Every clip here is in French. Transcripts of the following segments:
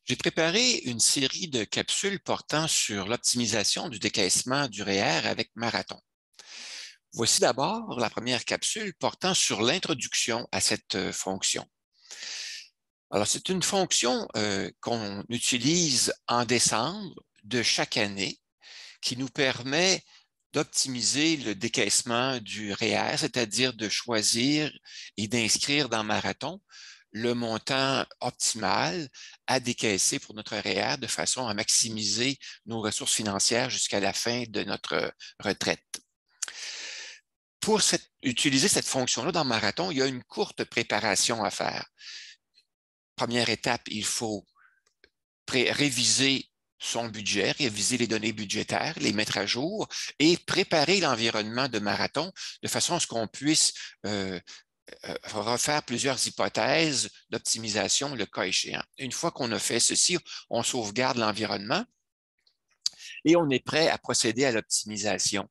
J'ai préparé une série de capsules portant sur l'optimisation du décaissement du REER avec Marathon. Voici d'abord la première capsule portant sur l'introduction à cette fonction. Alors, c'est une fonction qu'on utilise en décembre de chaque année qui nous permet d'optimiser le décaissement du REER, c'est-à-dire de choisir et d'inscrire dans Marathon le montant optimal à décaisser pour notre REER de façon à maximiser nos ressources financières jusqu'à la fin de notre retraite. Pour utiliser cette fonction-là dans Marathon, il y a une courte préparation à faire. Première étape, il faut réviser son budget, réviser les données budgétaires, les mettre à jour et préparer l'environnement de Marathon de façon à ce qu'on puisse refaire plusieurs hypothèses d'optimisation le cas échéant. Une fois qu'on a fait ceci, on sauvegarde l'environnement et on est prêt à procéder à l'optimisation.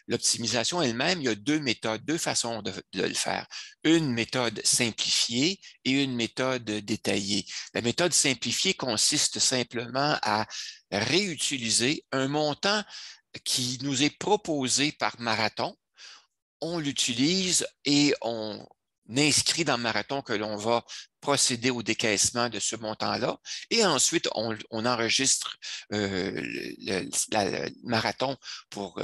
L'optimisation elle-même, il y a deux méthodes, deux façons de le faire. Une méthode simplifiée et une méthode détaillée. La méthode simplifiée consiste simplement à réutiliser un montant qui nous est proposé par Marathon. On l'utilise et on inscrit dans Marathon que l'on va procéder au décaissement de ce montant-là. Et ensuite, on enregistre le Marathon pour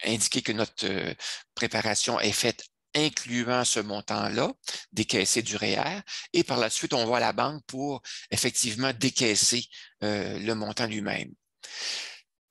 indiquer que notre préparation est faite incluant ce montant-là, décaissé du REER, et par la suite, on va à la banque pour effectivement décaisser le montant lui-même.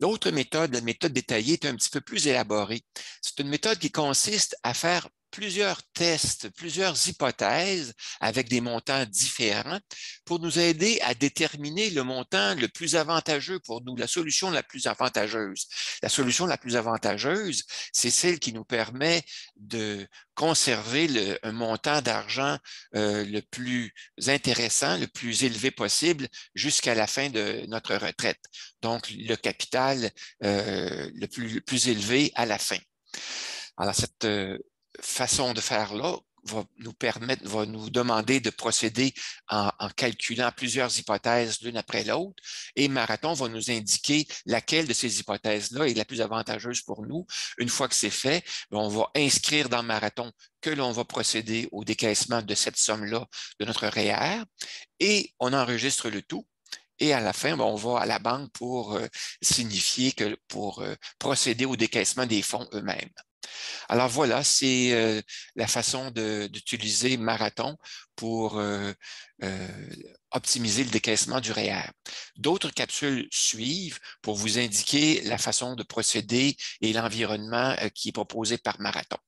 L'autre méthode, la méthode détaillée, est un petit peu plus élaborée. C'est une méthode qui consiste à faire plusieurs tests, plusieurs hypothèses avec des montants différents pour nous aider à déterminer le montant le plus avantageux pour nous, la solution la plus avantageuse. La solution la plus avantageuse, c'est celle qui nous permet de conserver un montant d'argent le plus intéressant, le plus élevé possible jusqu'à la fin de notre retraite. Donc, le capital le plus élevé à la fin. Alors, cette façon de faire là va nous demander de procéder en calculant plusieurs hypothèses l'une après l'autre et Marathon va nous indiquer laquelle de ces hypothèses-là est la plus avantageuse pour nous. Une fois que c'est fait, on va inscrire dans Marathon que l'on va procéder au décaissement de cette somme-là de notre REER et on enregistre le tout. Et à la fin, on va à la banque pour signifier que pour procéder au décaissement des fonds eux-mêmes. Alors voilà, c'est la façon d'utiliser Marathon pour optimiser le décaissement du REER. D'autres capsules suivent pour vous indiquer la façon de procéder et l'environnement qui est proposé par Marathon.